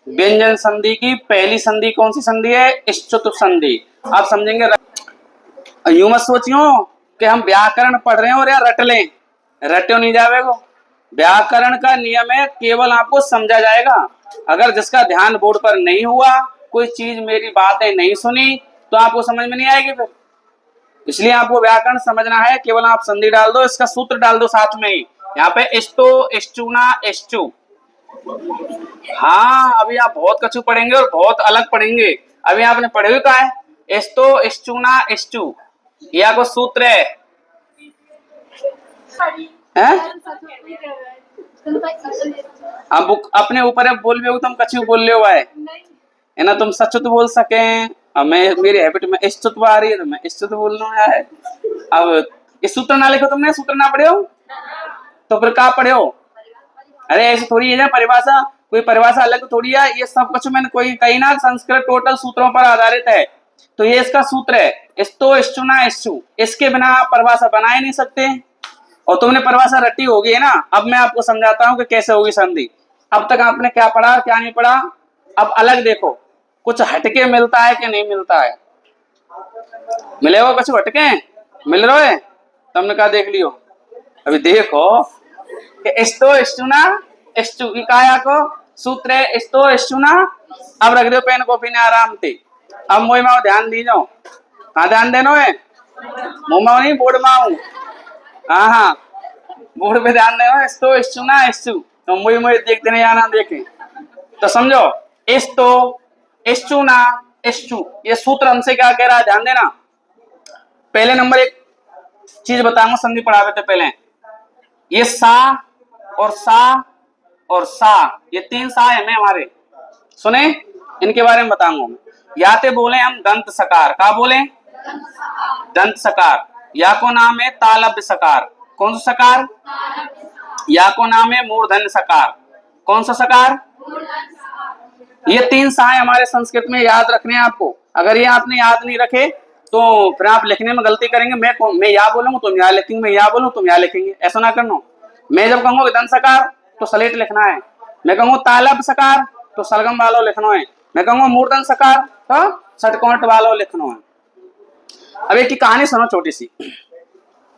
व्यंजन संधि की पहली संधि कौन सी संधि है? इष्टुप संधि। आप समझेंगे। यूं मत सोचियो कि हम व्याकरण पढ़ रहे हैं और यार रट लें, रट्यो नहीं जावेगो। व्याकरण का नियम है, केवल आपको समझा जाएगा। अगर जिसका ध्यान बोर्ड पर नहीं हुआ, कोई चीज मेरी बातें नहीं सुनी, तो आपको समझ में नहीं आएगी फिर। इसलिए आपको व्याकरण समझना है, केवल आप संधि डाल दो, इसका सूत्र डाल दो साथ में ही। यहाँ पे इष्टो, इष्टुना, इष्टु। हाँ, अभी आप बहुत कछु पढ़ेंगे और बहुत अलग पढ़ेंगे। अभी आपने पढ़े हुए कहा है इष्टो, इष्टुना, इष्टु, यह को सूत्र है। अब अपने ऊपर है, बोल रहे हो तुम कछु बोल रहे हो है ना, तुम सच तो बोल सके। अब मैं मेरी हैबिट में इष्टुत्व आ रही है तो मैं इष्टुत्व बोल रहा है। अब इस सूत्र ना लिखो, तुमने सूत्र ना पढ़े हो तो फिर कहाँ पढ़े हो? अरे ऐसे थोड़ी है परिभाषा, कोई परिभाषा अलग थोड़ी है। ये सब कुछ मैंने कोई कहीं ना, संस्कृत टोटल सूत्रों पर आधारित है। तो ये इसका सूत्र है, इस्तो, इष्टुना, इष्टु। इसके बिना आप परिभाषा बना ही नहीं सकते। और तुमने परिभाषा रटी होगी है ना। अब मैं आपको समझाता हूँ कि कैसे होगी संधि। अब तक आपने क्या पढ़ा क्या नहीं पढ़ा, अब अलग देखो, कुछ हटके मिलता है कि नहीं मिलता है। मिलेगा कुछ हटके? मिल रहा है? तुमने कहा देख लियो। अभी देखो कि इस्तो, इष्टुना, इष्टु की काया को सूत्र है इस्तो, इष्टुना। अब रख दो पेन कॉपी ने आराम से। अब मोई माओ ध्यान दी जाओ। कहाँ ध्यान देनो है? मुंह माओ नहीं, बोर्ड माओ। हाँ, बोर्ड पे ध्यान देना। इस्तो, इष्टुना, इष्टु। तो मोई मोई देखते नहीं आना, देखे तो समझो। इस्तो, इष्टुना, इष्टु, ये सूत्र हमसे क्या कह रहा है, ध्यान देना। पहले नंबर एक चीज बताऊंगा, संधि पढ़ावे थे पहले। ये सा और सा और सा, ये तीन सा है हमारे, सुने? इनके बारे में बताऊंगा। या तो बोले हम दंत सकार। का बोले? दंत सकार। या को नाम है तालव्य सकार। कौन सा सकार? या को नाम है मूर्धन्य सकार। कौन सा सकार? ये तीन सा है हमारे संस्कृत में, याद रखने हैं आपको। अगर ये आपने याद नहीं रखे तो फिर आप लिखने में गलती करेंगे। मैं या बोलूंगा तुम या लिखेंगे, मैं या बोलूं तुम या लिखेंगे, ऐसा ना करना। मैं जब कहूंगा दंत सकार तो सलेट लिखना है। मैं कहूंगा तालव्य सकार तो सलगम वालों लिखना है। मैं कहूंगा मूर्धन्य सकार तो षटकोण वालों लिखना है। अब एक की कहानी सुनो छोटी सी,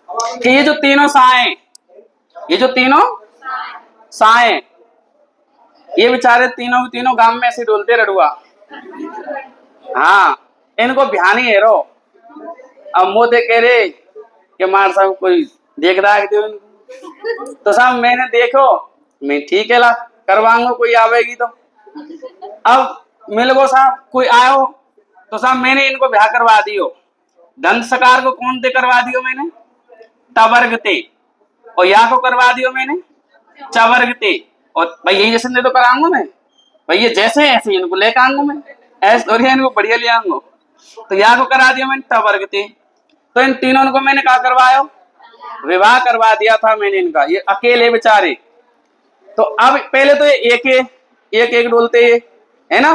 कि ये जो तीनों साए, ये जो तीनों साए, ये बेचारे तीनों तीनों गांव में ऐसे डोलते रडुआ। हाँ, इनको ध्यान ही है रो। अब मोते कह रहे कि मार साहब कोई देख रहा है तो साहब मैंने देखो, मैं ठीक है ला करवाऊंगा, कोई आवेगी तो। अब मिल गो साहब, कोई आयो तो साहब मैंने इनको ब्याह करवा दियो। दंत सकार को कौन दे करवा दियो मैंने? तवर्ग ते। और या को करवा दियो मैंने चवर्ग ते। और भाई यही जैसे दे तो कराऊंगा मैं भाई, ये जैसे ऐसे इनको लेकर आऊंगा मैं, ऐसे और इनको बढ़िया ले आऊंगा। तो या को करा दिया मैंने तवर्ग ते। तो इन तीनों को मैंने क्या करवाया? विवाह करवा दिया था मैंने इनका। ये अकेले बेचारे। तो अब पहले तो एक एक डोलते है ना।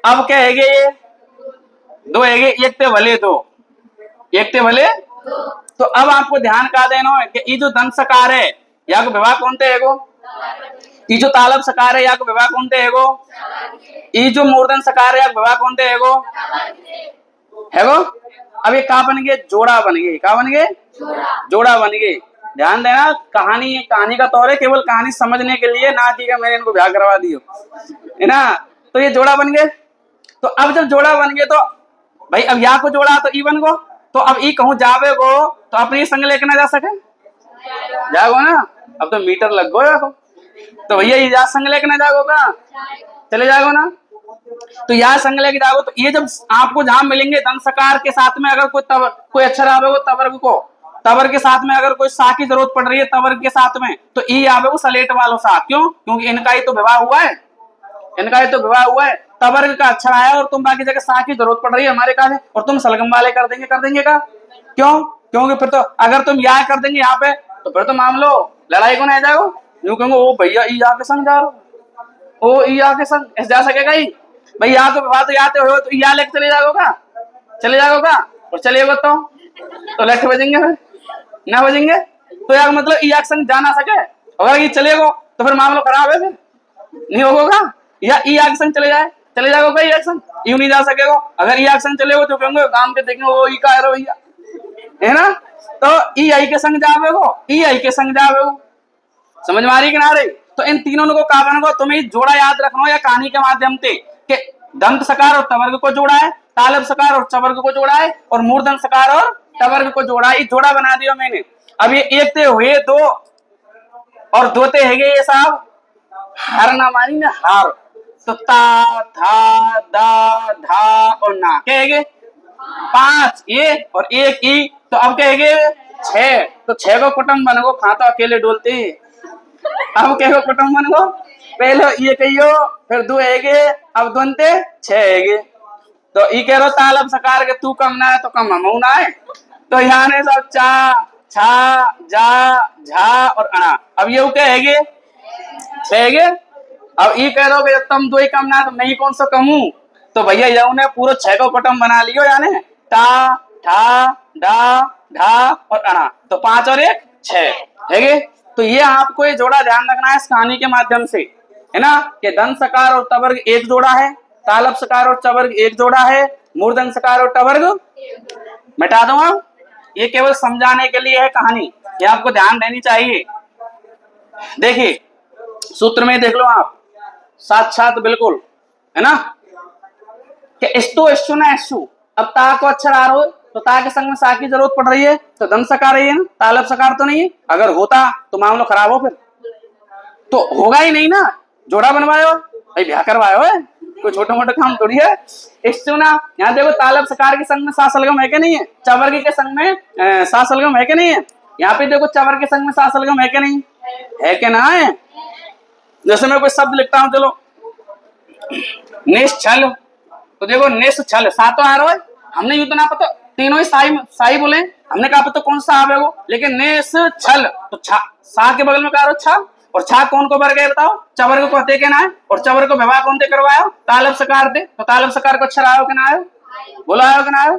अब क्या है, ये दो है, एक ते भले दो, एक ते भले। तो अब आपको ध्यान का देना है कि ये जो दंत सकार है या को विवाह कौन ते है, ये जो तालब सकार है या को विवाह कौन ते है, ये जो मूर्धन सकार है या विवाह कौन ते है वो। अब ये का बन गए? जोड़ा बन गए। का बन गए? जोड़ा बन गए। ध्यान देना, कहानी का तौर है, केवल कहानी समझने के लिए, ना कि मैंने इनको ब्याह करवा दियो है ना। तो ये जोड़ा बन गए। तो अब जब जोड़ा बन गए तो भाई अब या को जोड़ा तो ई बन गो। तो अब ई कहूं जावे गो तो अपनी संग लेके ना जा सके, जागो ना। अब तो मीटर लग गो जागो, तो भैया ये जा संग लेके ना जागो का, चले जागो ना। तो या संग लेके जागो। तो ये जब आपको जहां मिलेंगे दंत सकार के साथ में अगर कोई अक्षर आवेगो तवर्ग को, तवर्ग के साथ में अगर कोई सा की जरूरत पड़ रही है तवर्ग के साथ में, तो ई आवेगो सलेट वालों सा। क्यों? क्योंकि इनका ही तो विवाह हुआ है, इनका ही तो विवाह हुआ है। तवर्ग का अक्षर आया और तुम बाकी जगह सा की जरूरत पड़ रही है हमारे काज, और तुम सलगम वाले कर देंगे का। क्यों? क्योंकि फिर तो अगर तुम या कर देंगे यहाँ पे तो फिर तो मान लो लड़ाई को नहीं जाओ। यूं कहोगे ओ भैया ई आके संग जा रहा, ओ ई आके संग ऐसे जा सकेगा ही भाई। यहाँ तो विवाह तो याते हो तो या लेके चले जाओगा, चले जाओगा और चलिएगा तो लठ बजेंगे, फिर ना बजेंगे तो यार मतलब ई एक्शन जा ना सके, अगर ये चलेगा तो फिर मामला खराब है, फिर नहीं होगा। या ई एक्शन चले जाएगा कोई एक्शन यूं नहीं जा सकेगा। अगर ई एक्शन चलेगा तो कहेंगे काम के देखेंगे वो ई का है भैया, है ना। तो ई आई के संग जावेगो, ई आई के संग जावेगो, समझ में आ रही कि ना रही। तो इन तीनों को का बनेगा, तुम्हें जोड़ा याद रखना या कहानी के माध्यम से कि दंत सकार और तवर्ग को जोड़ा है, तालब सकार और चवर्ग को जोड़ा है, और मूर्धन सकार और तवर्ग को जोड़ा है। जोड़ा बना दिया मैंने। अब ये एक ते हुए दो और दो ते है ये साहब हार ना मानी ना हार। तो ता था दा धा और ना कहेंगे 5 ये और 1 ई, तो अब कहेंगे 6। तो 6 को कुटुंब बनो, खा तो अकेले डोलते। अब कहो कुटुंब बनो, पहले ये कहियो फिर 2 हैगे, अब दोनते 6 हैगे। तो ई कह रो तालब सकार के तू कम ना है तो कम हम ना है। तो यहाँ ने सब चा छा जा झा और अना। अब ये क्या हैगे 6 हैगे। अब ई कह रहे हो तुम 2 ही कम ना तो मैं ही कौन सा कम हूं। तो भैया यू ने पूरा 6 को कुटुंब बना लियो, यानी टा ठा डा ढा और अना। तो 5 और 1 6 है। तो ये आपको ये जोड़ा ध्यान रखना है इस कहानी के माध्यम से, है ना, कि दंत सकार और तवर्ग एक जोड़ा है, तालब सकार और चवर्ग एक जोड़ा है, मूर्धन सकार और तवर्ग मिटा दो आप। ये केवल समझाने के लिए है कहानी, ये आपको ध्यान देनी चाहिए। देखिए सूत्र में देख लो आप, साक्षात बिल्कुल, है ना, कि इस्तु ना इस्तु। अब ता को अक्षर आ रहा है तो ता के संग में सा की जरूरत पड़ रही है, तो दंत सकार है ना, तालब सकार तो नहीं है। अगर होता तो मामला खराब हो, फिर तो होगा ही नहीं ना। जोड़ा बनवायो भाई, ब्याह करवायो है, कोई छोटा मोटा काम थोड़ी है। इस्तु ना, यहाँ देखो तालब सकार के संग में सा सलगम है कि नहीं है, चवर्ग के संग में सा सलगम है कि नहीं है। यहाँ पे देखो चवर्ग के संग में सा सलगम है कि नहीं है, कि ना है। जैसे मैं कोई शब्द लिखता हूं, चलो निश्चल, तो देखो निश्चल सा तो आ रहा है, हमने यूं तो ना पता तीनों ही साई बोले, हमने कहा पता कौन सा आवे वो, लेकिन निश्चल तो सा के बगल में कहा छा, और छा कौन को वर्ग है बताओ, चवर्ग को हते के ना है, और चवर्ग को विवाह कौन से करवाया, तालब सकार थे। तो तालब सकार को अक्षर आयो कि ना आयो, बोला आयो कि ना आयो,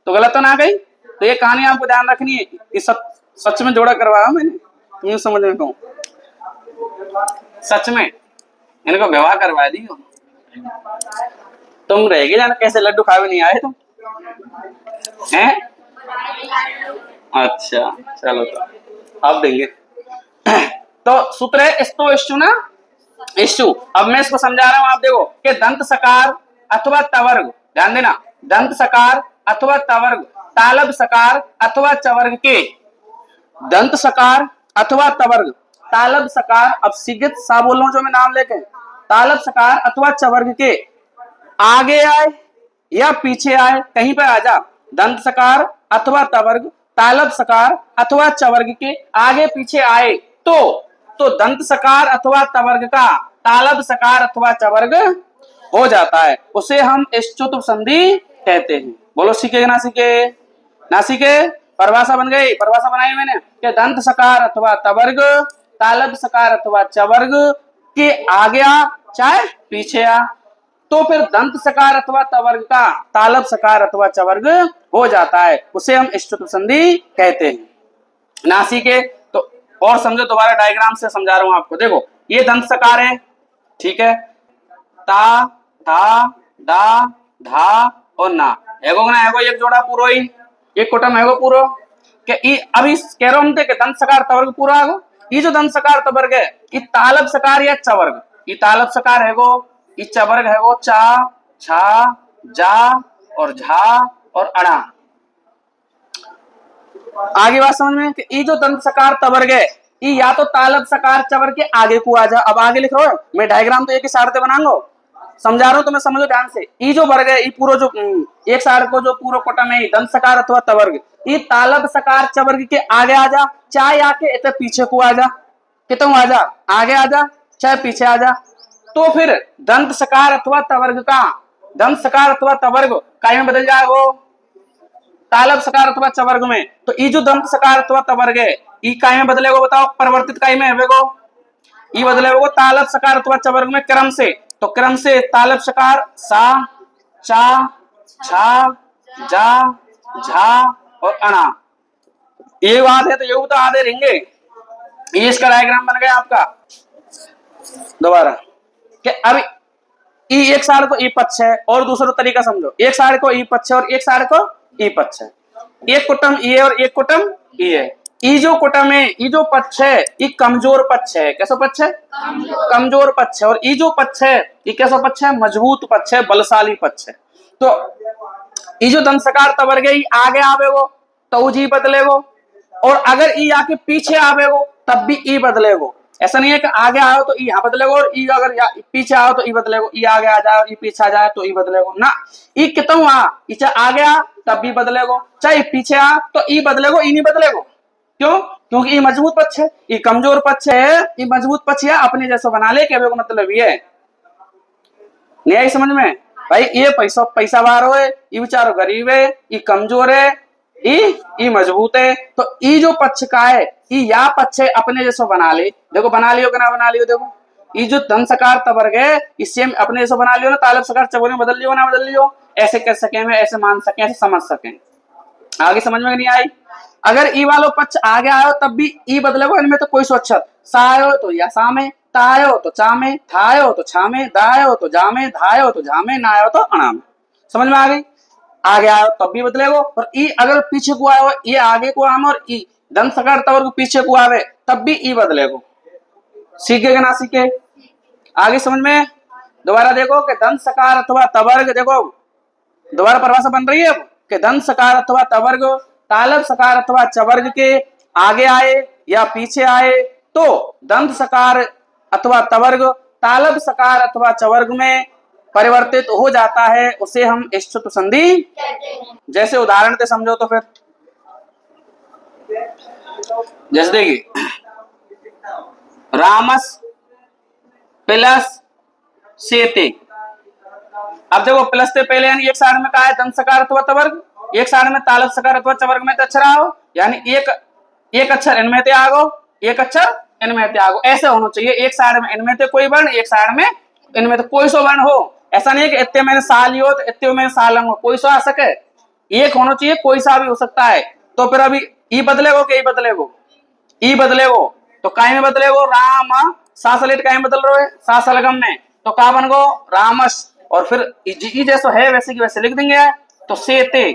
तो गलत तो ना गई। तो ये कहानी आपको ध्यान रखनी है, ये सच में जोड़ा करवाया मैंने, तुम समझ में कहूँ सच में इनको विवाह करवा दी। तुम रहेगी जाना कैसे लड्डू खावे नहीं आए तुम हैं। अच्छा चलो, तो अब देंगे। तो सूत्र है इस्तु इष्टु ना इष्टु। अब मैं इसको समझा रहा हूं, आप देखो कि दंत सकार अथवा तवर्ग, ध्यान देना, दंत सकार अथवा तवर्ग, तालब सकार अथवा चवर्ग के, दंत सकार अथवा तवर्ग, तालब सकार, अब सिगित सा बोल रहा हूं जो मैं नाम लेके, तालब सकार अथवा चवर्ग के आगे आए या पीछे आए, कहीं पर आ जा, दंत सकार अथवा तवर्ग, तालब सकार अथवा चवर्ग के आगे पीछे आए तो दंत सकार अथवा तवर्ग का तालब सकार अथवा चवर्ग हो जाता है, उसे हम इष्टुत्व संधि कहते हैं। बोलो सीखे ना सीखे, ना सीखे, परिभाषा बन गई, परिभाषा बनाई मैंने कि दंत सकार अथवा तवर्ग, तालब सकार अथवा चवर्ग के आगे आ चाहे पीछे आ, तो फिर दंत सकार अथवा तवर्ग का तालब सकार अथवा चवर्ग हो जाता है, उसे हम इष्टुत्व संधि कहते हैं। नासी के तो और समझो, दोबारा डायग्राम से समझा रहा हूं आपको। देखो ये दंत सकार है, ठीक है, ता था डा धा और ना एगो ना एगो एक जोड़ा पूरो ही, एक कुटुंब एगो पूरो के अभी कह रहा हूं कि दंत सकार तवर्ग पूरा है। ये जो दंत सकार तवर्ग है ये तालब सकार या चवर्ग, ये तालब सकार है गो, ये चवर्ग है गो, चा छा जा और झा और अड़ा। आगे बात समझ में कि ये जो दंत सकार तवर्ग है ये या तो तालब सकार चवर्ग के आगे को आ जा। अब आगे लिख रहा हूं मैं, डायग्राम तो एक ही साइड पे बना लो, समझा रहा हूं तुम्हें समझो ध्यान से। ये जो वर्ग है ये पूरा जो एक साइड को जो पूरा कुटुंब है दंत सकार अथवा तवर्ग, ये तालब सकार चवर्ग के आगे आ जा, चाहे आके इतने पीछे को आ जा, कितों आ जा, आगे आ जा चाहे पीछे आ जा। तो फिर दंत सकार अथवा तवर्ग का, दंत सकार अथवा तवर्ग काय में बदल जाएगा, तालब सकार अथवा चवर्ग में। तो ये जो दंत सकार अथवा तवर्ग है ये काय में बदलेगा बताओ, परिवर्तित काय में है ये बदलेगा तालब सकार अथवा चवर्ग में क्रम से। तो क्रम से तालब सकार सा चा छा जा झा और अणा, ये बात है तो ये तो आधे रहेंगे। ये इसका डायग्राम बन गया आपका। दोबारा कि अब ई एक साइड को ई पक्ष है, और दूसरा तरीका समझो, एक साइड को ई पक्ष है और एक साइड को ई पक्ष है। एक कुटुंब ई है और एक कुटुंब ई है। ई जो कुटुंब है, ई जो पक्ष है, ये कमजोर पक्ष है। कैसा पक्ष है? कमजोर पक्ष है। और ई जो पक्ष है, ये कैसा पक्ष है? मजबूत पक्ष है, बलशाली पक्ष है। तो ई जो दंशकार तवर्ग है, आगे आवेगो तो जी बदलेगो, और अगर ई आके पीछे आवेगो तब भी ई बदलेगो। ऐसा नहीं है कि आगे आओ तो ई यहाँ बदलेगो और ई अगर पीछे आओ तो ई बदलेगो, ई आगे आ जाओ ई पीछे आ जाए तो ई बदलेगो ना। ई कितों आ, ई चाहे आगे आ तब भी बदलेगो, चाहे पीछे आ तो ई बदलेगो, ई नहीं बदलेगो। क्यों? क्योंकि ई मजबूत पक्ष है, ई कमजोर पक्ष है, ई मजबूत पक्ष है, अपने जैसा बना ले, कहने का मतलब ये नहीं आई समझ में भाई। ये पैसा बार है, ये बेचारो गरीब है, ये कमजोर है, ई मजबूत है। तो ई जो पक्ष का है, ई या पक्ष है अपने जैसा बना ले। देखो बना लियो कि ना बना लियो, देखो ये जो धन सकार तवर्ग है, इससे हम अपने जैसा बना लियो ना, तालब सकार चवर्ग में बदल लियो ना बदल लियो, ऐसे कर सके, ऐसे मान सके, ऐसे समझ सके। आगे समझ में नहीं आई? अगर ई वालो पक्ष आगे आयो तब भी ई बदलेगो, इनमें तो कोई सोच सायो तो या सामे, तायो तो चामे, थायो तो छामे, दायो तो जामे, धायो तो झामे, नायो तो अणामे। समझ में आ गई? आगे आयो तब भी बदलेगो, और ई अगर पीछे को आयो, ये आगे को आम, और ई धन सकार तवर्ग पीछे को आवे तब भी ई बदलेगो। सीखेगा ना सीखे? आगे समझ में? दोबारा देखो कि धन सकार अथवा तवर्ग, देखो दोबारा परिभाषा बन रही है अब कि धन सकार अथवा तवर्ग तालब सकार अथवा चवर्ग के आगे आए या पीछे आए तो दंत सकार अथवा तवर्ग तालब सकार अथवा चवर्ग में परिवर्तित हो जाता है, उसे हम इष्टुत संधि। जैसे उदाहरण से समझो तो फिर जैसे देखिए, रामस प्लस सेते। अब देखो प्लस से पहले यानी एक साइड में कहा है दंत सकार अथवा तवर्ग, एक साइड में तालब सकार अथवा चवर्ग में अक्षर आओ, यानी एक अक्षर इनमें ते आगो, एक अक्षर इनमें ते आगो, ऐसे होना चाहिए। एक साइड में इनमें ते कोई वर्ण, एक साइड में इनमें तो कोई सो वर्ण हो। ऐसा नहीं है कि इतने मैंने सा लियो तो इतने मैंने सा लंगो, कोई सो आ सके, एक होना चाहिए, कोई सा भी हो सकता है। तो फिर अभी ई बदलेगो कि ई बदलेगो? ई बदलेगो। तो काय में बदलेगो? राम सा सलेट काय में बदल रहे हो? सा सलगम में, तो का बन गो? रामस, और फिर ई जैसा है वैसे की वैसे लिख देंगे, तो सेते,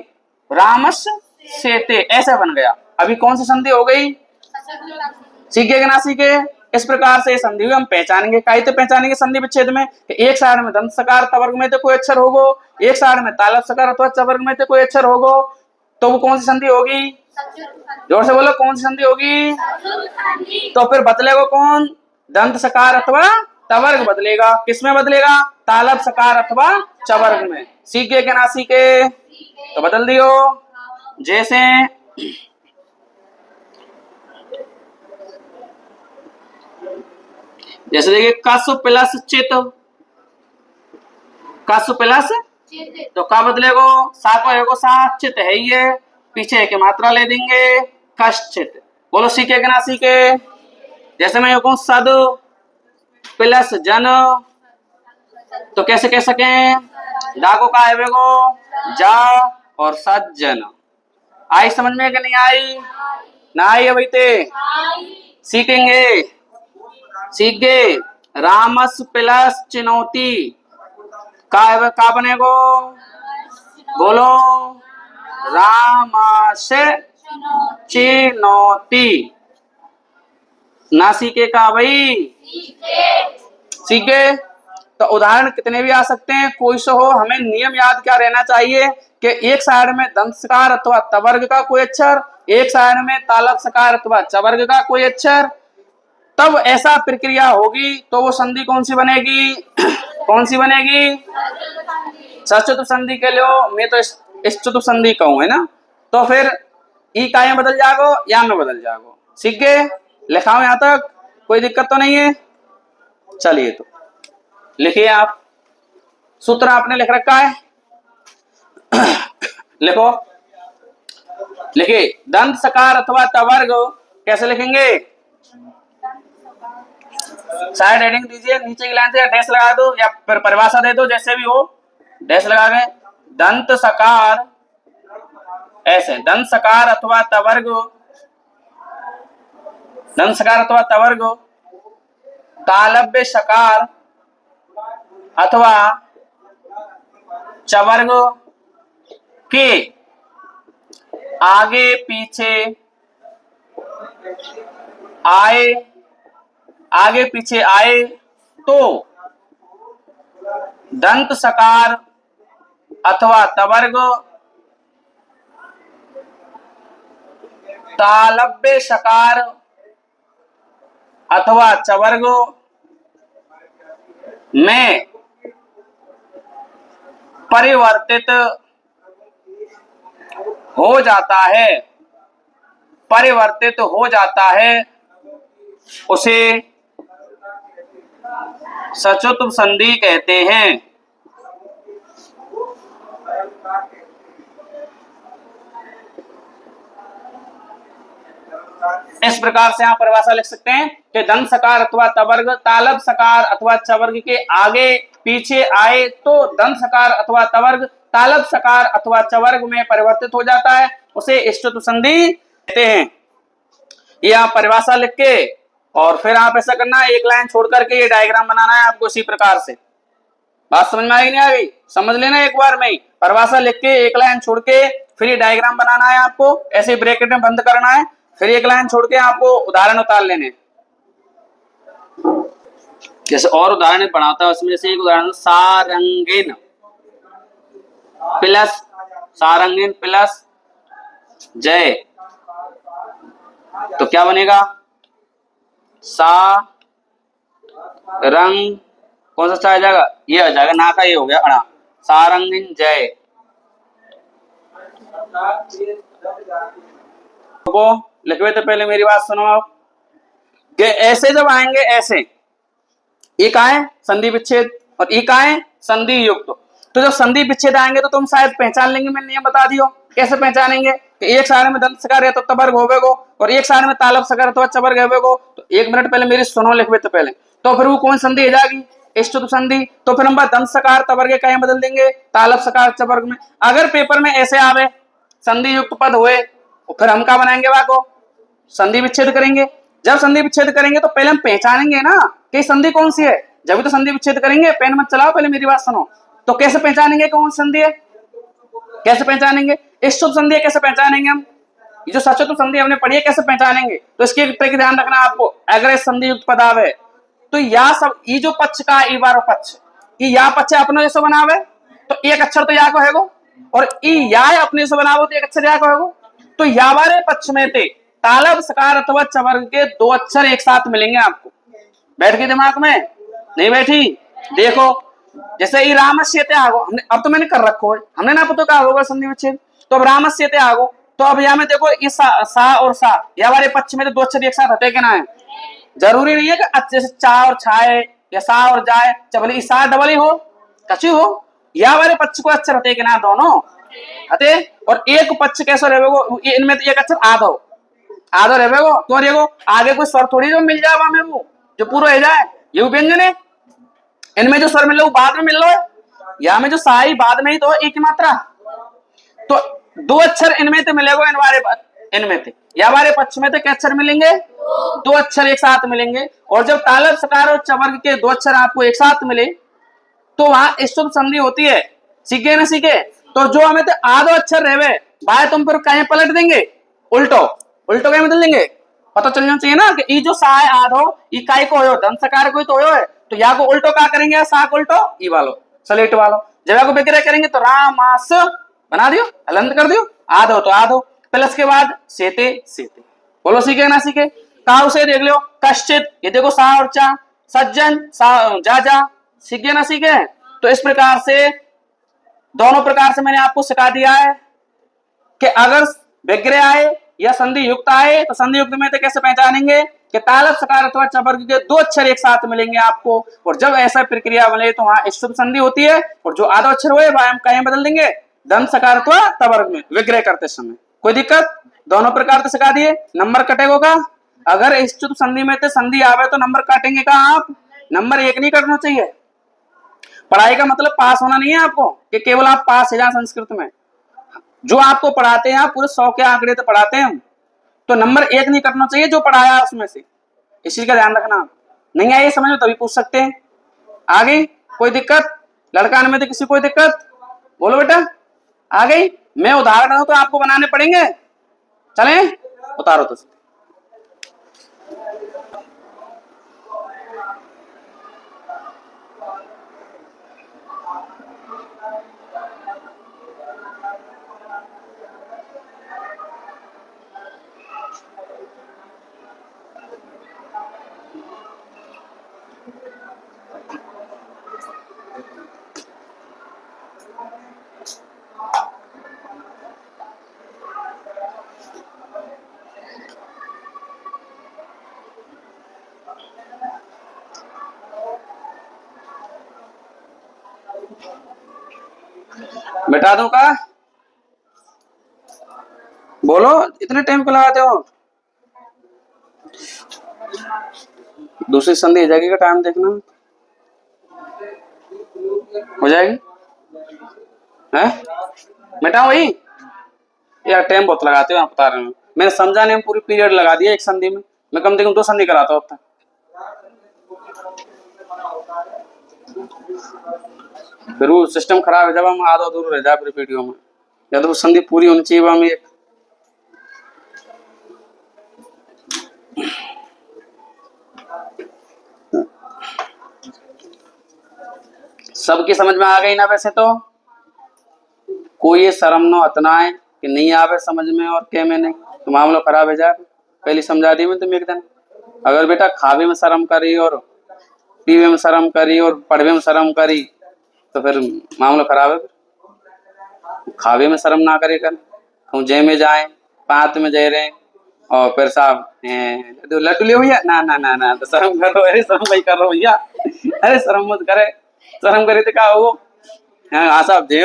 रामस सेते, ऐसा बन गया। अभी कौन सी संधि हो गई? सीखे कि ना सीखे? इस प्रकार से संधि हम पहचानेंगे। काई तो पहचानेंगे संधि विच्छेद में कि एक साइड में दंत सकार तवर्ग में तो कोई अक्षर होगो, एक साइड में तालब सकार अथवा चवर्ग में तो कोई अक्षर होगो, तो वो कौन सी संधि होगी? जोर से बोलो, कौन सी संधि होगी? तो फिर बदलेगा कौन? दंत सकार अथवा तवर्ग बदलेगा। किसमें बदलेगा? तालब सकार अथवा चवर्ग में। सीखे कि ना सीखे? तो बदल दियो। जैसे देखिए कासु प्लस चित, कासु प्लस तो का बदलेगो? सा को है, सा चित है, ये पीछे की मात्रा ले देंगे कश्चित। बोलो सीखे कि ना सीखे? जैसे मैं कहूं सद प्लस जन, तो कैसे कह सके? दा को का है बेगो? जा, और सज्जन। आई समझ में कि नहीं आई? ना आई है भाई? सीखेंगे, सीख गए। रामस प्लस चुनौती का बनेगो? बोलो, रामस चुनौती। ना सीखे का भाई? सीखे। तो उदाहरण कितने भी आ सकते हैं, कोई सो हो, हमें नियम याद क्या रहना चाहिए कि एक साइड में दंत सकार अथवा तवर्ग का कोई अक्षर, एक साइड में तालब सकार अथवा चवर्ग का कोई अक्षर, तब ऐसा प्रक्रिया होगी तो वो संधि कौन सी बनेगी? कौन सी बनेगी? सचतुप संधि के लिए मैं तो इष्टतुप संधि कहूं, है ना। तो फिर ई का में बदल जागो या में बदल जागो। सीख गए? लिखाओ यहां तक, कोई दिक्कत तो नहीं है? चलिए तो लिखिए आप, सूत्र आपने लिख रखा है, लिखो। लिखिए दंत सकार अथवा तवर्ग कैसे लिखेंगे? साइड हेडिंग दीजिए, नीचे की लाइन से डैश लगा दो या फिर परिभाषा दे दो, जैसे भी हो डैश लगा के। दंत सकार, ऐसे दंत सकार अथवा तवर्ग दंत सकार अथवा तवर्ग तालव्य सकार अथवा चवर्ग के आगे पीछे आए तो दंत सकार अथवा तवर्ग तालव्य सकार अथवा चवर्ग में परिवर्तित हो जाता है उसे सचुत संधि कहते हैं। इस प्रकार से आप परिभाषा लिख सकते हैं कि दंत सकार अथवा तवर्ग तालव सकार अथवा चवर्ग के आगे पीछे आए तो दंत सकार अथवा तवर्ग तालव सकार अथवा चवर्ग में परिवर्तित हो जाता है, उसे इष्टतु संधि कहते हैं। ये आप परिभाषा लिख के और फिर आप ऐसा करना है, एक लाइन छोड़ करके ये डायग्राम बनाना है आपको इसी प्रकार से। बात समझ में आई नहीं आ गई? समझ लेना एक बार में ही, परिभाषा लिख के एक लाइन छोड़ के फिर ये डायग्राम बनाना है आपको, ऐसे ब्रैकेट में बंद करना है, फिर एक लाइन छोड़ के आपको उदाहरण उतार लेने। जैसे और उदाहरण पढ़ाता है उसमें से एक उदाहरण सारंगीन प्लस जय, तो क्या बनेगा? सा रंग कौन सा सा आ जाएगा? ये आ जाएगा, ना का ये हो गया अड़ा, सारंगीन जय को लिखवे। तो पहले मेरी बात सुनो आप कि ऐसे जब आएंगे ऐसे, ये का है संधि विच्छेद और ये का है संधि युक्त। तो जब संधि विच्छेद आएंगे तो तुम शायद पहचान लेंगे, मैंने नियम बता दियो कैसे पहचानेंगे कि एक सारे में दंत सकार या तो तवर्ग होवेगो और एक सारे में तालव सकार अथवा चवर्ग होवेगो। तो एक मिनट पहले मेरी सुनो लिखवे तो पहले, तो फिर वो कौन संधि हो जाएगी? इष्टतु संधि। तो फिर हम दंत सकार तवर्ग का बदल देंगे तालव सकार चवर्ग में। अगर पेपर में ऐसे आवे संधि युक्त पद हुए तो फिर हम क्या बनाएंगे? वाको संधि विच्छेद करेंगे। जब संधि विच्छेद करेंगे तो पहले हम पहचानेंगे ना कि संधि कौन सी है, जब तो संधि विच्छेद करेंगे। पेन मत चलाओ, पहले मेरी बात सुनो। तो कैसे पहचानेंगे कौन संधि है? कैसे पहचानेंगे? इष्टतु संधि है, कैसे पहचानेंगे हम? ये जो सचतु संधि हमने पढ़ी है कैसे पहचानेंगे? तो इसके ट्रिक ध्यान रखना आपको। अगर संधि युक्त पद आवे तो या सब ये जो पक्ष का ई बार पक्ष ये या पक्ष अपने जैसे बनावे तो एक अक्षर तो या को हैगो, और ई या अपने से बनावो तो एक अक्षर या को हैगो। तो या वाले पक्ष में थे तालव सकार अथवा चवर्ग के दो अक्षर एक साथ मिलेंगे आपको। बैठ गई दिमाग में? नहीं बैठी? देखो जैसे ये रामस्यते आगो, हमने अब तो मैंने कर रखो है, हमने ना पता क्या होगा संधि विच्छेद। तो अब रामस्यते आगो, तो अब यहाँ में देखो इस सा और सा या वाले पक्ष में तो दो अक्षर एक साथ हटे के ना है। जरूरी नहीं है कि जैसे चा और छाए या सा और जाए, चबली सा डबल ही हो कची हो, या वाले पक्ष को अक्षर हटे के ना दोनों हटे। और एक पक्ष कैसे रहेगो? इनमें तो एक अक्षर आधो रहेगो, तो रहेगो आगे कोई स्वर थोड़ी जो मिल जाए में वो जो पूरा हो जाए। ये व्यंजन है, इनमें जो स्वर मिल रहा बाद में मिल रहा है, या में जो साई बाद में ही तो एक ही मात्रा। तो दो अक्षर इनमें तो मिलेगा, इनमें थे या हमारे पक्ष में तो क्या अक्षर मिलेंगे? दो अक्षर एक साथ मिलेंगे। और जब तालव सकार और चवर्ग के दो अक्षर आपको एक साथ मिले तो वहां इष्टतु संधि होती है। सीखे ना सीखे? तो जो हमें तो आधो अक्षर रहे बाय तुम फिर कहीं पलट देंगे, उल्टो कहीं बदल देंगे। पता चलना चाहिए ना कि ये जो सा है आधो इकाई को हो दंत सकार को ही तो हो, तो या को उल्टो क्या करेंगे? सा को उल्टो ई वालो सलेट वालो। जब या को विग्रह करेंगे तो रामास बना दियो, हलंत कर दियो, आधो तो आधो प्लस के बाद सेते सेते। बोलो सीखे ना सीखे? काउ से देख लो कश्चित, ये देखो सा और चा, सज्जन सा जा जा, सीखे ना सीखे? तो इस प्रकार से दोनों प्रकार से मैंने आपको सिखा दिया है कि अगर विग्रह आए या संधि युक्त आए तो संधि युक्त में तो कैसे पहचानेंगे कि तालव सकार अथवा चवर्ग के दो अक्षर एक साथ मिलेंगे आपको। और जब ऐसा प्रक्रिया बने तो वहां इष्टतु संधि होती है, और जो आधा अक्षर हुए वह हम कहीं बदल देंगे दंत सकार अथवा तवर्ग में विग्रह करते समय। कोई दिक्कत? दोनों प्रकार से सिखा दिए। नंबर कटेगा का? अगर इष्टतु संधि में तो संधि आवे तो नंबर काटेंगे का आप? नंबर एक नहीं करना चाहिए। पढ़ाई का मतलब पास होना नहीं है आपको कि केवल आप पास हो जाए संस्कृत में। जो आपको पढ़ाते हैं आप पूरे 100 के आंकड़े तो पढ़ाते हैं हम, तो नंबर 1 नहीं करना चाहिए जो पढ़ाया है उसमें से, इस चीज का ध्यान रखना। नहीं आई समझ में तभी पूछ सकते हैं। आगे कोई दिक्कत? लड़का में तो किसी कोई दिक्कत? बोलो बेटा। आ गई? मैं उदाहरण दूं तो आपको बनाने पड़ेंगे। चलें उतारो तो। मिटा दूं का? बोलो, इतने टाइम को लगाते हो? दूसरी संधि हो जाएगी का टाइम देखना, हो जाएगी है? मिटाओ वही यार, टाइम बहुत लगाते हो आप, बता रहे हो। मैंने समझाने में पूरी पीरियड लगा दिया एक संधि में, मैं कम से कम 2 संधि कराता हूँ अब तक। फिर वो सिस्टम खराब है, जब हम आधा अधूरा रह जाए फिर वीडियो में, या तो वो संधि पूरी होनी चाहिए वहां में एक। सबकी समझ में आ गई ना? वैसे तो कोई ये शर्म न अतना है कि नहीं आवे समझ में और क्या में नहीं, तो मामला खराब है जाए। पहले समझा दी मैं तुम एक दिन। अगर बेटा खावे में शर्म करी और पीवे में शर्म करी और पढ़वे में शर्म करी तो फिर मामला खराब है। खावे में शर्म ना करे कर, हम जय में जाए, पात में जय रहे, और फिर साहब लड्डू ले भैया, ना ना ना ना, तो शर्म करो। अरे शर्म भाई करो भैया, अरे शर्म मत करे, शर्म करे तो क्या हो? हाँ साहब दे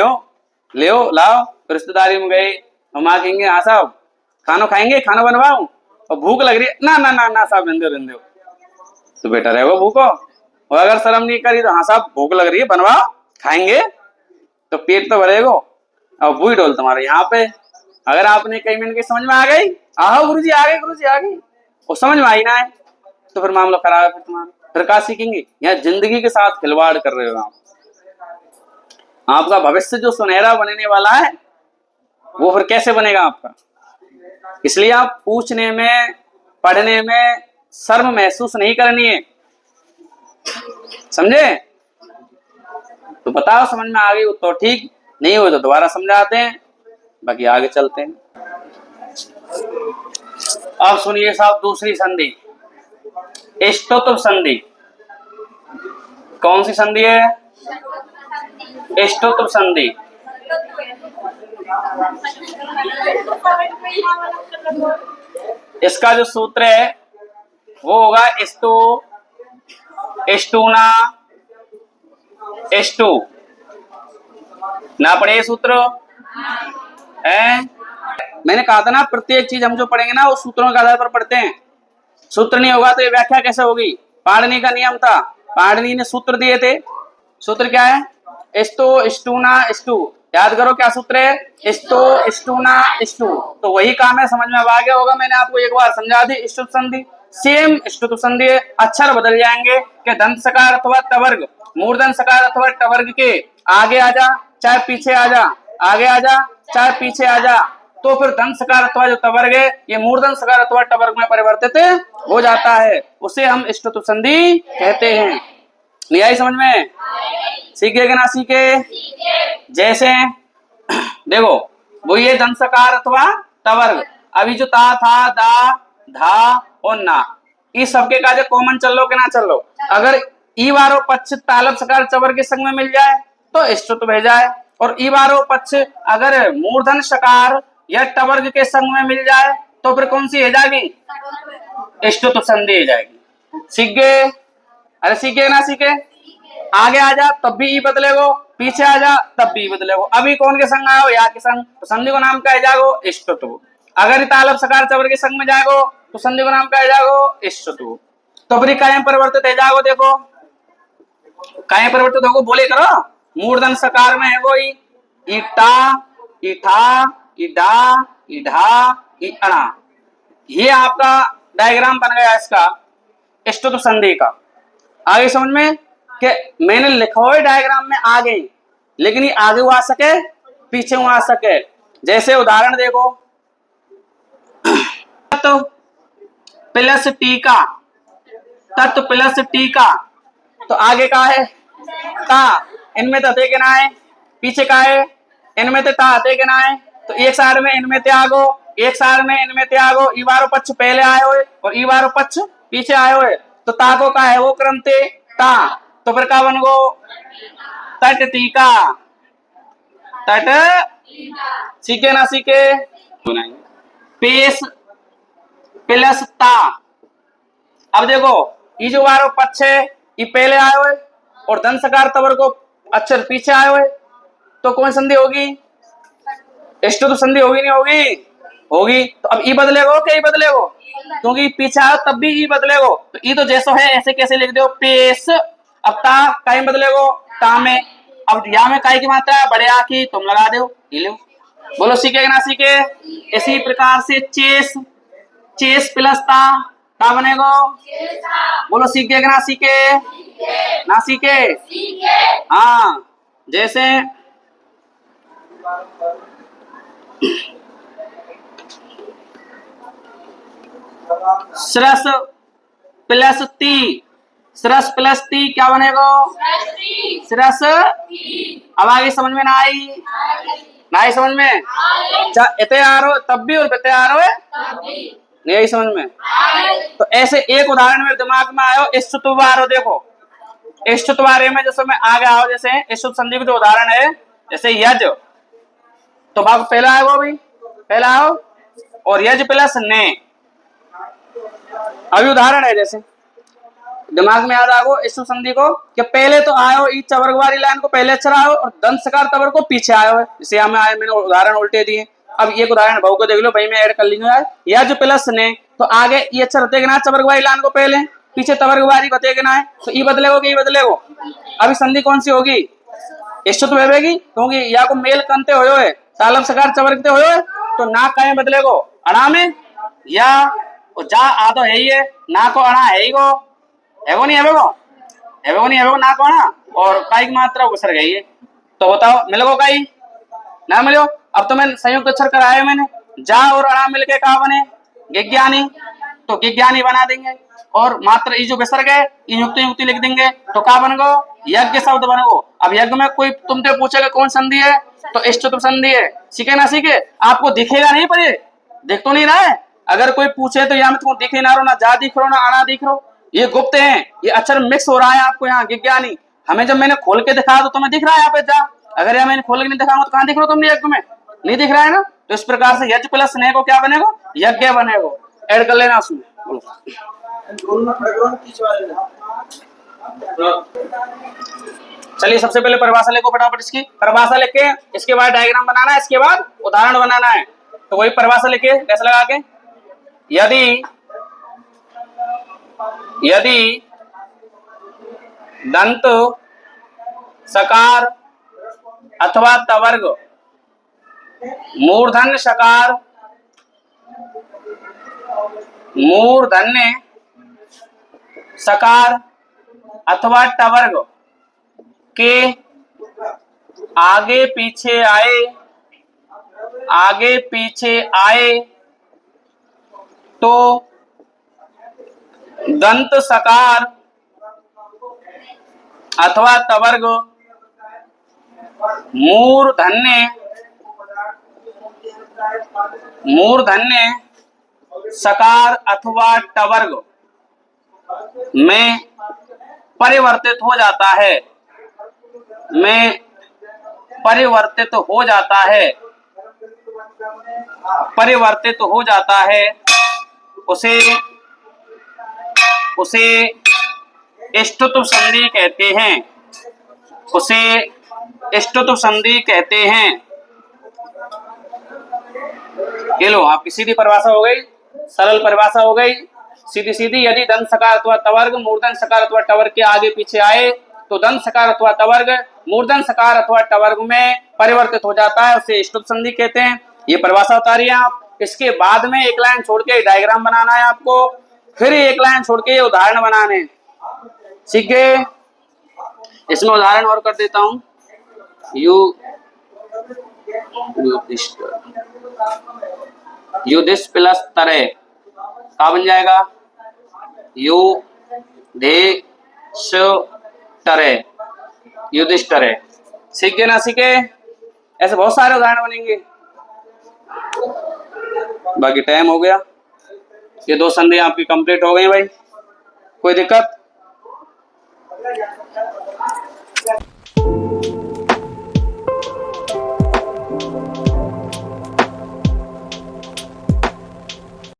ले लाओ, रिश्तेदारी में गए, हम आ कहेंगे हाँ साहब खाना खाएंगे, खाना बनवाऊं, और भूख लग रही है, ना ना ना ना साहब रहने दो, तो बेटा रहेगा भूखो। और अगर शर्म नहीं करी तो हाँ साहब भूख लग रही है, बनवाओ खाएंगे, तो पेट तो भरेगा। और वही डोल तुम्हारे यहाँ पे। अगर आपने कई मिनट की समझ में आ गई, आओ गुरुजी आ गए, गुरुजी आ गई, और समझ में आई ना है तो फिर मामला खराब है। फिर तुम्हारा फिर क्या सीखेंगे? यहाँ जिंदगी के साथ खिलवाड़ कर रहे हो आप। आपका भविष्य जो सुनहरा बनने वाला है वो फिर कैसे बनेगा आपका? इसलिए आप पूछने में, पढ़ने में शर्म महसूस नहीं करनी है, समझे? तो बताओ समझ में आ गई तो ठीक, नहीं हो तो दोबारा समझाते हैं, बाकी आगे चलते हैं। अब सुनिए साहब दूसरी संधि, इष्टोत्तर संधि। कौन सी संधि है? इष्टोत्तर संधि। इसका जो सूत्र है वो होगा इष्टो, इष्टूना, इष्टू। ना पढ़े सूत्र है? मैंने कहा था ना प्रत्येक चीज हम जो पढ़ेंगे ना वो सूत्रों के आधार पर पढ़ते हैं। सूत्र नहीं होगा तो ये व्याख्या कैसे होगी? पाणिनि का नियम था, पाणिनि ने सूत्र दिए थे। सूत्र क्या है? इष्टो, इष्टूना, इष्टू। याद करो क्या सूत्र है? इष्टो, इष्टूना, इष्टू। तो वही काम है, समझ में अब आ गया होगा। मैंने आपको एक बार समझा दी इष्टुत संधि, सेम इष्टुत संधि। अक्षर बदल जाएंगे कि दंत सकार अथवा टवर्ग, मूर्धन सकार अथवा टवर्ग के आगे आ जा चाहे पीछे आ जा, आगे आ जा चाहे पीछे आ जा, तो फिर दंत सकार अथवा जो टवर्ग है ये मूर्धन सकार अथवा टवर्ग में परिवर्तित हो जाता है, उसे हम इष्टुत संधि कहते हैं। नहीं आई समझ में? सीखे कि ना सीखे? जैसे देखो वो ये दंत सकार अथवा टवर्ग, अभी जो ता था दा धा और ना, इस सबके का जो कॉमन चल लो कि ना चल लो। अगर ई वारो पक्ष तालब सकार चवर के संग में मिल जाए तो इष्टुत बह जाए, और ई वारो पक्ष अगर मूर्धन सकार या टवर्ग के संग में मिल जाए तो फिर कौन सी है जाएगी? इष्टुत संधि हो जाएगी। सीख गए? अरे सीखे ना सीखे? आगे आ जा तब भी ई बदलेगो, पीछे आ जा तब भी बदलेगो। अभी कौन के संग आओ? या के संग, तो संधि को नाम क्या है जागो? इष्टुत। अगर तालब सकार चवर के संग में जागो तो संधि को नाम क्या है जागो? इष्टुत। तो फिर कायम परिवर्तित है जागो, देखो कायम परिवर्तित होगो, बोले करो। मूर्धन सकार में है वो ईटा, ईठा, ईडा, ईढ़ा, ईअणा। ये आपका डायग्राम बन गया इसका स्तुति संधि का। आगे समझ में कि मैंने लिखा हुआ डायग्राम में आगे, लेकिन ये आगे वो आ सके पीछे वो आ सके। जैसे उदाहरण देखो, तो प्लस टीका, तत्व प्लस टीका, तो आगे का है ता, इनमें तो थे के ना है, पीछे का है इनमें ते ता थे के ना है। तो एक साइड में इनमें त्यागो, एक साइड में इनमें त्यागो, ई बारो पक्ष पहले आए हुए और ई बारो पक्ष पीछे आए हुए, तो ताको का है वो क्रम थे ता, तो फिर का बन गो तट टीका, तट सीखे ना सीखे पेश प्लस ता। अब देखो ये जो बारो पक्ष है ये पहले आए हुए और धन सकार तवर को अक्षर पीछे आए हुए, तो कौन संधि होगी? स्तुति संधि होगी नहीं होगी? होगी। तो अब ई बदलेगो क्या? ई बदलेगो, क्योंकि पीछे आओ तब भी ई बदलेगो। तो ई तो जैसो है ऐसे कैसे लिख दो पेश, अब ता काई बदलेगो ता में, अब या में काई की मात्रा है बड़े आ की तुम लगा दो, ये लो। बोलो सीखे ना सीखे? इसी प्रकार से चेस, चेस प्लस ता बनेगो। बोलो सीखे ना सीखे? ना सीखे? हाँ, जैसे सरस प्लस ती, सरस प्लस ती क्या बनेगा? सरस। अब आगे समझ में ना आई? ना आई समझ में? इतने आ रहे हो तब भी और इतने आ रहे हो नहीं आई समझ में? तो ऐसे एक उदाहरण मेरे दिमाग में आयो, स्तुतवार देखो, स्तुतवारे में जैसे मैं आगे आओ, जैसे स्तुत संधि का जो उदाहरण है जैसे यज, तो भाग पहला है वो भी पहला आओ और यज प्लस ने। अभी उदाहरण है जैसे दिमाग में याद आगो स्तुत संधि को कि पहले तो आयो ई चवर्ग वाली लाइन को पहले अक्षर आयो और दंत सकार तवर को पीछे आयो है, जैसे हमें आए मैंने उदाहरण उल्टे दिए। अब एक उदाहरण बहु को देख लो भाई, मैं ऐड कर लूंगा यज प्लस ने, तो आगे ये अक्षर होते कि ना चवर्ग वाली लाइन को पहले, पीछे तवर्ग वाली होते कि ना है, तो ई बदलेगो कि ई बदलेगो? अभी संधि कौन सी होगी? स्तुत वेगी, क्योंकि या को मेल कंते होयो है तालब सकार चवर्गते होयो है, तो ना कहे बदलेगो अणा में, या जा आ तो है ही है, ना को अणा है ही गो, एवो नहीं एवो, एवो नहीं एवो ना को अणा, और काई की मात्रा घुसर गई है। तो बताओ मिलगो काई? ना मिलो। अब तो मैं संयुक्त अक्षर कराया मैंने, जा और अणा मिलके का बने गिज्ञानी, तो गिज्ञानी बना देंगे, और मात्र ये जो विसर गए युक्ति युक्ति लिख देंगे, तो का बन गो? यज्ञ शब्द बन गो। अब यज्ञ में कोई तुमसे पूछेगा कौन संधि है, तो स्तुत संधि है। सीखे ना सीखे? आपको दिखेगा नहीं, पर ये दिख तो नहीं रहा है। अगर कोई पूछे तो यहाँ में तुमको दिख ही ना रहो, ना जा दिख रहो ना आना दिख रहो, ये गुप्त है, ये अक्षर मिक्स हो रहा है आपको यहाँ गिज्ञानी। हमें जब मैंने खोल के दिखा तो तुम्हें दिख रहा है यहाँ पे जा, अगर यहाँ मैंने खोल के नहीं दिखाऊंगा तो कहाँ दिख रहा हो तुमने? यज्ञ में नहीं दिख रहा है ना। तो इस प्रकार से यज्ञ प्लस स्नेह को क्या बनेगा? यज्ञ बनेगा। ऐड कर लेना उसमें। चलिए सबसे पहले परिभाषा लिखो फटाफट, इसकी परिभाषा लिख के इसके बाद डायग्राम बनाना है, इसके बाद उदाहरण बनाना है। तो वही परिभाषा लिखे कैसे लगा के, यदि यदि दंत सकार अथवा तवर्ग मूर्धन्य सकार मूर्धन्य सकार अथवा टवर्ग के आगे पीछे आए तो दंत सकार अथवा तवर्ग मूर्धन्य सकार अथवा टवर्ग में परिवर्तित हो जाता है, परिवर्तित हो जाता है, उसे स्तुत संधि कहते हैं, उसे स्तुत संधि कहते हैं। ये लो आपकी सीधी परिभाषा हो गई, सरल परिभाषा हो गई, सीधी सीधी। यदि दंत सकार अथवा तवर्ग मूर्धन सकार अथवा टवर्ग के आगे पीछे आए तो दंत सकार अथवा तवर्ग मूर्धन सकार अथवा टवर्ग में परिवर्तित हो जाता है, उसे स्तुत संधि कहते हैं। ये परिभाषा उतारिए आप। इसके बाद में एक लाइन छोड़ के डायग्राम बनाना है आपको, फिर एक लाइन छोड़ के ये उदाहरण बनाने। ठीक है, इसमें उदाहरण और कर देता हूं। युधिष्ठ प्लस तरे क्या बन जाएगा? युधिष्ठिर, युधिष्ठिर। सीख गए ना? सीखे? ऐसे बहुत सारे उदाहरण बनेंगे। बाकी टाइम हो गया, ये 2 संधि आपकी कंप्लीट हो गई भाई। कोई दिक्कत?